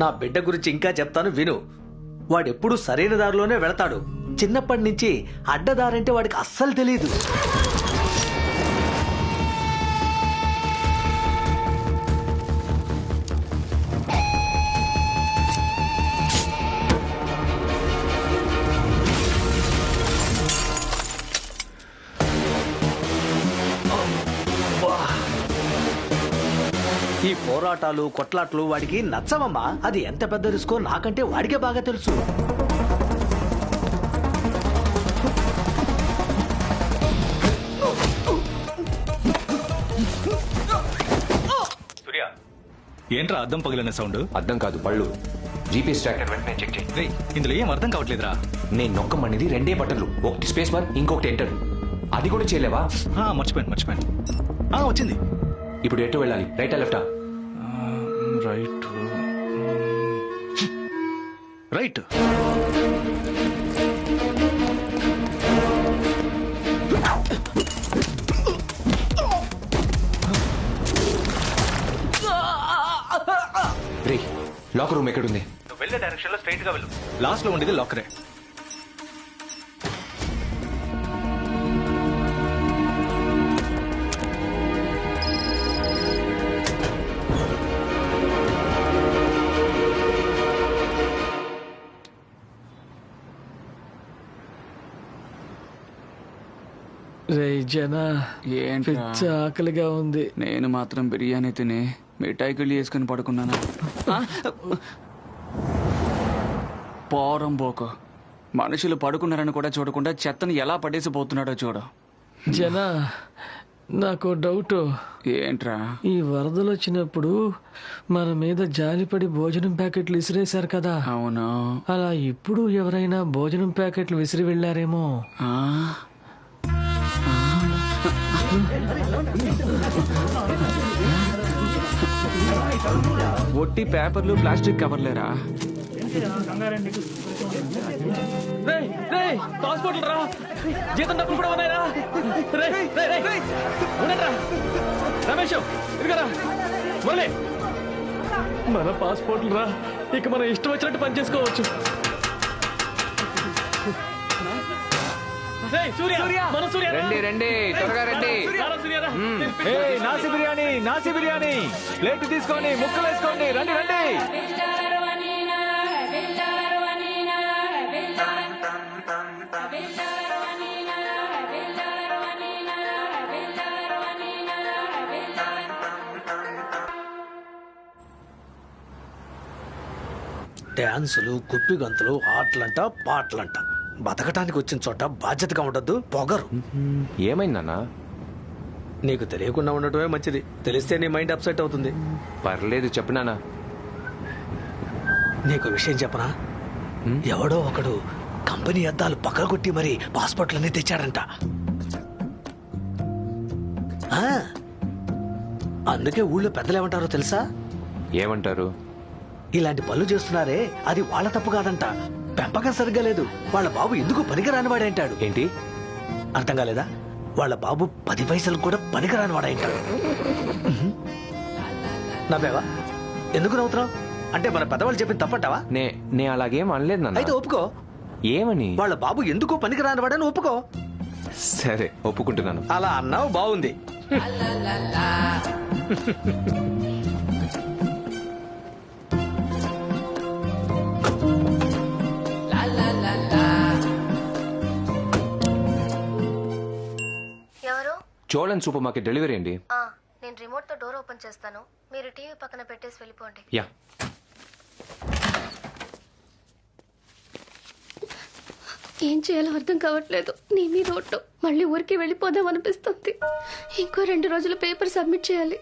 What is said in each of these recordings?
నా బిడ్డ గురించి ఇంకా చెప్తాను విను. వాడెప్పుడు సరైన దారిలోనే వెళతాడు. చిన్నప్పటి నుంచి అడ్డదారంటే వాడికి అస్సలు తెలియదు. ఈ పోరాటాలు కొట్లాట్లు వాడికి నచ్చవమ్మా. అది ఎంత పెద్ద రిస్కో నాకంటే వాడికే బాగా తెలుసు. సూర్య, ఏంట్రా అద్దం పగిలిన సౌండ్? అర్థం కాదు, పళ్ళు. జీపీఎస్ ట్రాకర్ వెంటనే చెక్ చేయి. రేయ్, ఇందులో ఏం అర్థం కావట్లేదురా. నేను నొక్కమనేది రెండే బటన్లు, ఒకటి స్పేస్ బార్, ఇంకొకటి ఎంటర్. అది కూడా చేయలేవా? మర్చిపోయాను. వచ్చింది. ఇప్పుడు ఎటు వెళ్ళాలి? రైటా లెఫ్టా? రైట్. రే, లాకర్ రూమ్ ఎక్కడుంది? నువ్వు వెళ్ళే డైరెక్షన్ లో స్ట్రైట్ గా వెళ్ళు. లాస్ట్ లో ఉండేది లాకరే. రే జనా, ఏంటి ఆకలిగా ఉంది. నేను మాత్రం బిర్యానీ తిని మిఠాయికిళ్ళు వేసుకుని పడుకున్నాను. పోరం పోకు. మనుషులు పడుకున్నారని కూడా చూడకుండా చెత్తను ఎలా పడేసిపోతున్నాడో చూడు. జనా, నాకు డౌట్. ఏంట్రా? ఈ వరదలు వచ్చినప్పుడు మన మీద జాలిపడి భోజనం ప్యాకెట్లు విసిరేశారు కదా. అవును. అలా ఇప్పుడు ఎవరైనా భోజనం ప్యాకెట్లు విసిరి వెళ్ళారేమో. ఒట్టి పేపర్లు, ప్లాస్టిక్ కవర్లేరా? పాస్పోర్ట్లు రా, జీతం డబ్బులు కూడా ఉన్నాయిరా. రమేష్, ఇదిగరా మన పాస్పోర్ట్లు రా. ఇక మనం ఇష్టం వచ్చినట్టు పని చేసుకోవచ్చు. రండి రండి, త్వరగా రండి. నాసి బిర్యానీ ప్లేట్ తీసుకోండి, ముక్కలు వేసుకోండి. రండి రండి. డాన్సులు, కుప్పి గంతులు, ఆటలంట, పాటలంట. బతకటానికి వచ్చిన చోట బాధ్యతగా ఉండద్దు, పొగరు. ఏమైందన్నా? నీకు తెలియకుండా ఉండటమే మంచిది. తెలిస్తే నీ మైండ్ అప్సెట్ అవుతుంది. పర్లేదు, చెప్పినానా. నీకు విషయం చెప్పనా? ఎవడో ఒకడు కంపెనీ అద్దాలు పగలగొట్టి మరి పాస్పోర్ట్లన్నీ తెచ్చాడంట. అందుకే ఊళ్ళో పెద్దలు ఏమంటారో తెలుసా? ఏమంటారు? ఇలాంటి పనులు చేస్తున్నారే, అది వాళ్ళ తప్పు కాదంట. పెంపకం సరిగ్గా లేదు. వాళ్ళ బాబు ఎందుకు పనికిరానివాడంటాడు. ఏంటి? అర్థం కాలేదా? వాళ్ళ బాబు 10 పైసలు కూడా పనికిరానివాడంటాడు. నవ్వేవా? ఎందుకు నవ్వుతున్నావు? అంటే మన పెద్దవాళ్ళు చెప్పింది తప్పంటావా? నే అలాగేం అనలేదు నాన్న. అయితే ఒప్పుకో. ఏమని? వాళ్ళ బాబు ఎందుకు పనికిరానివాడని ఒప్పుకో. సరే, ఒప్పుకుంటున్నాను. అలా అన్నావు, బాగుంది. చోళన్ సూపర్ మార్కెట్ డెలివరీ అండి. నేను రిమోట్ తో డోర్ ఓపెన్ చేస్తాను, మీరు టీవీ పక్కన పెట్టేసి వెళ్ళిపోండి. యా. ఏం చేయాలో అర్థం కావట్లేదు. నీ మీద ఒట్టు. మళ్ళీ ఊరికి వెళ్ళిపోదాం అనిపిస్తుంది. ఇంకో 2 రోజులు పేపర్ సబ్మిట్ చేయాలి.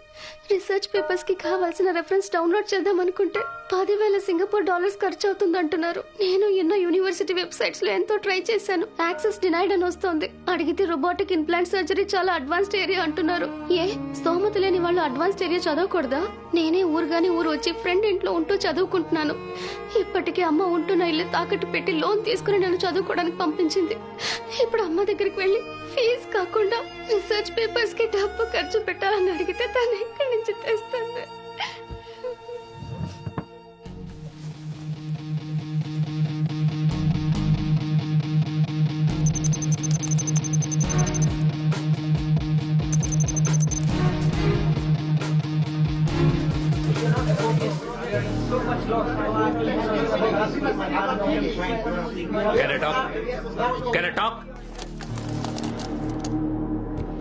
రీసెర్చ్ పేపర్స్ కి కావాల్సిన రెఫరెన్స్ డౌన్లోడ్ చేద్దాం అనుకుంటే 10,000 సింగపూర్ డాలర్స్ ఖర్చు అవుతుంది అంటున్నారు. నేను ఎన్నో యూనివర్సిటీ వెబ్సైట్స్ లో ఎంతో ట్రై చేశాను. యాక్సెస్ డినైడ్ అని వస్తోంది. అడిగితే రోబోటిక్ ఇంప్లాంట్ సర్జరీ చాలా అడ్వాన్స్డ్ ఏరియా అంటున్నారు. స్తోమత లేని వాళ్ళు అడ్వాన్స్డ్ ఏరియా చదవకూడదా? నేనే ఊరుగాని ఊరు వచ్చి ఫ్రెండ్ ఇంట్లో ఉంటూ చదువుకుంటున్నాను. ఇప్పటికే అమ్మ ఉంటున్న ఇల్లు తాకట్టు పెట్టి లోన్ తీసుకుని నన్ను చదువుకోవడానికి పంపించింది. ఇప్పుడు అమ్మ దగ్గరికి వెళ్ళి ఫీజు కాకుండా రీసెర్చ్ పేపర్స్ కి డబ్బు ఖర్చు పెట్టాలని అడిగితే తను ఎక్కడి నుంచి తెస్తుంది?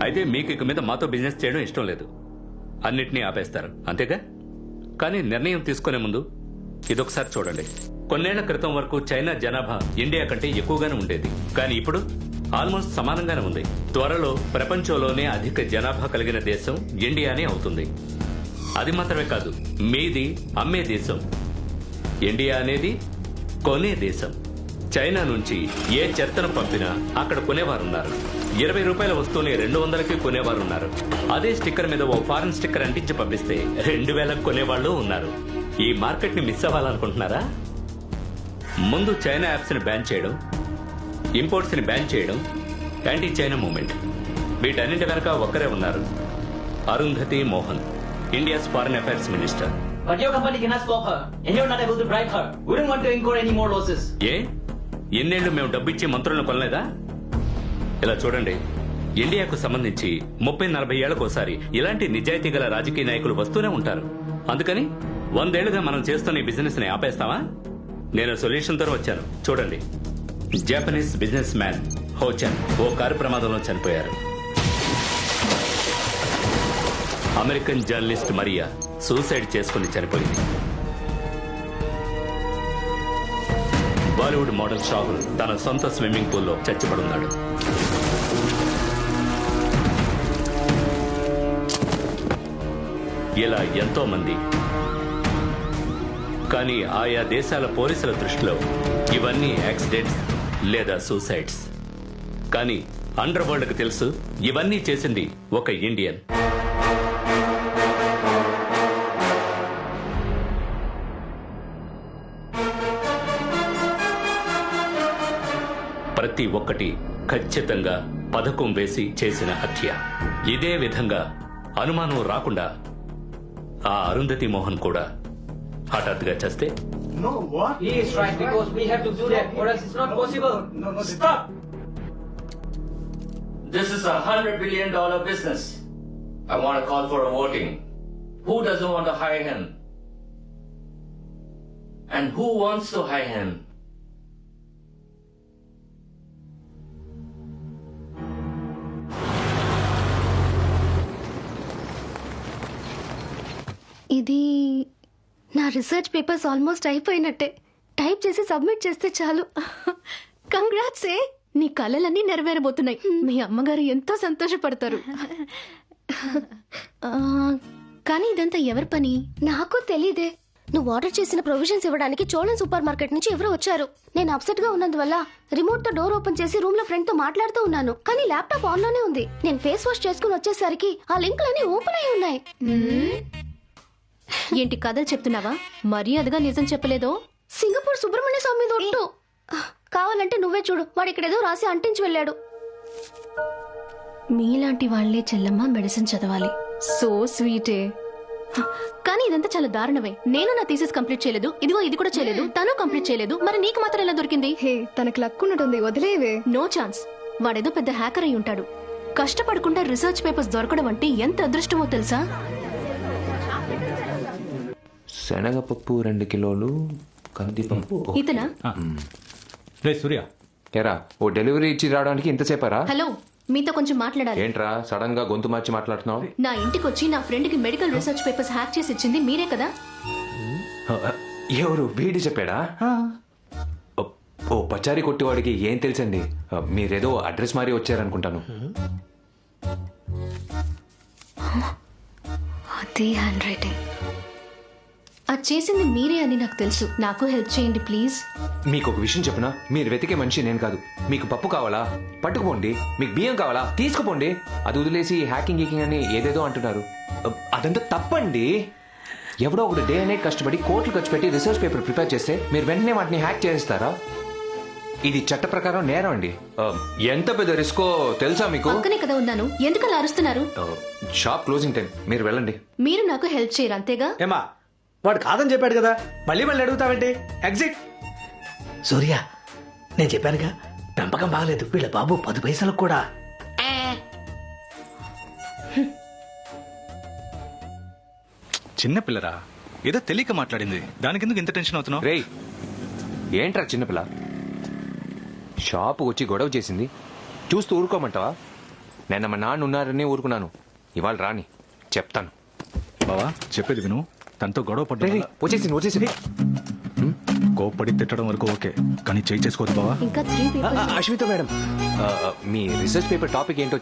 అయితే మీకు ఇక మీద మాతో బిజినెస్ చేయడం ఇష్టం లేదు, అన్నిటినీ ఆపేస్తారు అంతేగా? కానీ నిర్ణయం తీసుకునే ముందు ఇదొకసారి చూడండి. కొన్నేళ్ల క్రితం వరకు చైనా జనాభా ఇండియా కంటే ఎక్కువగానే ఉండేది, కానీ ఇప్పుడు ఆల్మోస్ట్ సమానంగానే ఉంది. త్వరలో ప్రపంచంలోనే అధిక జనాభా కలిగిన దేశం ఇండియానే అవుతుంది. అది మాత్రమే కాదు, మీది అమ్మే దేశం. ఇండియా అనేది కొనే దేశం. చైనా నుంచి ఏ చెత్తను పంపినా అక్కడ కొనేవారున్నారు. 20 రూపాయల వస్తువుని 200కి కొనేవారున్నారు. అదే స్టిక్కర్ మీద ఓ ఫారెన్ స్టిక్కర్ అంటించి పంపిస్తే 2000కి కొనేవాళ్ళు ఉన్నారు. ఈ మార్కెట్ ని మిస్ అవ్వాలనుకుంటున్నారా? ముందు చైనా యాప్స్ ని బ్యాన్ చేయడం, ఇంపోర్ట్స్ ని బ్యాన్ చేయడం, యాంటీ చైనా మూవ్మెంట్. వీటన్నింటి వెనక ఒక్కరే ఉన్నారు, Arundhati Mohan, India's foreign affairs minister. But your company cannot stop her, and you're not able to bribe her. We don't want to incur any more losses. ఏ ఎన్నేళ్లు మేము డబ్బిచ్చి మంత్రులను కొనలేదా? ఇలా చూడండి, ఇండియాకు సంబంధించి 30-40 ఏళ్లకోసారి ఇలాంటి నిజాయితీ గల రాజకీయ నాయకులు వస్తూనే ఉంటారు. అందుకని 100 ఏళ్లుగా మనం చేస్తున్న ఈ బిజినెస్ ని ఆపేస్తావా? నేను సొల్యూషన్ తో వచ్చాను. చూడండి, జపనీస్ బిజినెస్ మ్యాన్ హోచెన్ ఓ కారు ప్రమాదంలో చనిపోయారు. అమెరికన్ జర్నలిస్ట్ మరియా సూసైడ్ చేసుకుని చనిపోయింది. బాలీవుడ్ మోడల్ షాహుల్ తన సొంత స్విమ్మింగ్ పూల్లో చచ్చిపడున్నాడు. ఇలా ఎంతో మంది. కానీ ఆయా దేశాల పోలీసుల దృష్టిలో ఇవన్నీ యాక్సిడెంట్స్ లేదా సూసైడ్స్. కానీ అండర్ వరల్డ్ కు తెలుసు, ఇవన్నీ చేసింది ఒక ఇండియన్. ప్రతి ఒక్కటి ఖచ్చితంగా పథకం వేసి చేసిన హత్య. ఇదే విధంగా అనుమానం రాకుండా ఆ అరుంధతి మోహన్ కూడా హఠాత్తుగా చస్తే He is right, because we have to do that, or else it's not possible. Stop! This is $100 billion business. I want to call for a voting. Who doesn't want to hire him? And who wants to hire him? ఇది నా research papers almost అయిపోయినట్టే. Type చేసి submit చేస్తే చాలు. Congrats ఏ, నీ కలలన్నీ నెరవేరబోతున్నాయి. మీ అమ్మగారు ఎంతో సంతోషపడతారు. కానీ ఇదంతా ఎవరి పని? నాకు తెలీదే. నువ్వు ఆర్డర్ చేసిన ప్రొవిజన్స్ ఇవ్వడానికి చోళన్ సూపర్ మార్కెట్ నుంచి ఎవరో వచ్చారు. నేను అప్సెట్ గా ఉన్నందువల్ల రిమోట్ తో డోర్ ఓపెన్ చేసి రూమ్ లో ఫ్రెండ్ తో మాట్లాడుతూ ఉన్నాను, కానీ ల్యాప్టాప్ ఆన్ లోనే ఉంది. నేను ఫేస్ వాష్ చేసుకుని వచ్చేసరికి ఆ లింకులన్నీ ఓపెన్ అయి ఉన్నాయి. ఏంటి కథలు చెప్తున్నావా? మర్యాదగా నిజం చెప్పలేదో? సింగపూర్ సుబ్రహ్మణ్య స్వామి మీద ఒట్టు. కావాలంటే నువ్వే చూడు, వాడు ఇక్కడేదో రాసి అంటించి వెళ్ళాడు. మీలాంటి వాళ్లే చెల్లమ్మ మెడిసిన్ చదవాలి. సో స్వీటే. కానీ ఇదంతా చాలా దారుణమే. నేను నా థీసిస్ కంప్లీట్ చేయలేదు, ఇదిగో ఇది కూడా చేయలేదు, తను కంప్లీట్ చేయలేదు. మరి నీకు మాత్రం ఎలా దొరికింది? హే, తనకు లక్ ఉన్నట్టుంది, వదిలేవే. No chance. వాడేదో పెద్ద హ్యాకర్ అయి ఉంటాడు. కష్టపడకుండా రీసెర్చ్ పేపర్స్ దొరకడం అంటే ఎంత అదృష్టమో తెలుసా? శనగపప్పు 2 కిలోలు, కందిపప్పు. ఇతనా? రే సూర్య, ఎరా ఓ డెలివరీ ఇచ్చి రావడానికి ఇంతసేపరా? హలో, మీతో కొంచెం మాట్లాడాలి. ఏంట్రా సడన్ గా గొంతు మార్చి మాట్లాడుతున్నావు? నా ఇంటికి వచ్చి నా ఫ్రెండ్ కి మెడికల్ రీసెర్చ్ పేపర్స్ హ్యాక్ చేసి ఇచ్చింది మీరే కదా? ఎవరు? వీడి చెప్పాడా? ఓ పచారీ కొట్టివాడికి ఏం తెలుసండి? మీరేదో అడ్రస్ మారి వచ్చారనుకుంటాను. అదే హ్యాండ్ రైటింగ్. అది చేసింది మీరే అని నాకు తెలుసు. నాకు హెల్ప్ చేయండి ప్లీజ్. మీకు ఒక విషయం చెప్పనా? మీరు వెతికే మనిషి నేను కాదు. మీకు పప్పు కావాలా? పట్టుకుపోండి. మీకు బియ్యం కావాలా? తీసుకుపోండి. అది వదిలేసి హ్యాకింగ్ గీకింగ్ అని ఏదేదో అంటున్నారు. అదంతా తప్పండి. ఎవడో ఒకటి డే అండ్ నైట్ కష్టపడి కోట్లు ఖర్చు పెట్టి రీసెర్చ్ పేపర్ ప్రిపేర్ చేస్తే మీరు వెంటనే వాటిని హ్యాక్ చేస్తారా? ఇది చట్ట ప్రకారం నేరం అండి. ఎంత పెద్ద రిస్కో తెలుసా మీకు? పక్కనే కదా ఉన్నాను, ఎందుకు అలా అరుస్తున్నారు? షాప్ క్లోజింగ్ టైం, మీరు వెళ్ళండి. మీరు నాకు హెల్ప్ చేయరు అంతేగా? ఏమా, వాడు కాదని చెప్పాడు కదా, మళ్ళీ మళ్ళీ అడుగుతావేంటి? ఎగ్జిట్. సూర్య, నేను చెప్పానుగా, పెంపకం బాగలేదు. వీళ్ళ బాబు 10 పైసలకు కూడా. చిన్న పిల్లరా, ఏదో తెలియక మాట్లాడింది, దానికి ఎందుకు ఇంత టెన్షన్ అవుతున్నావు? రేయ్, ఏంట్రా చిన్నపిల్ల షాపు వచ్చి గొడవ చేసింది చూస్తూ ఊరుకోమంటావా? నిన్న మా నాన్న ఉన్నారని ఊరుకున్నాను, ఇవాళ రాని చెప్తాను. బావా చెప్పేది విను, తనతో గొడవ పడ్డా వచ్చేసింది. కోప్పడి తిట్టడం వరకు ఓకే, కానీ చేయి చేసుకోవద్దు బావా. ఇంకా 3 పేపర్స్ అశ్విత మేడం, మీ రీసెర్చ్ పేపర్ టాపిక్ ఏంటో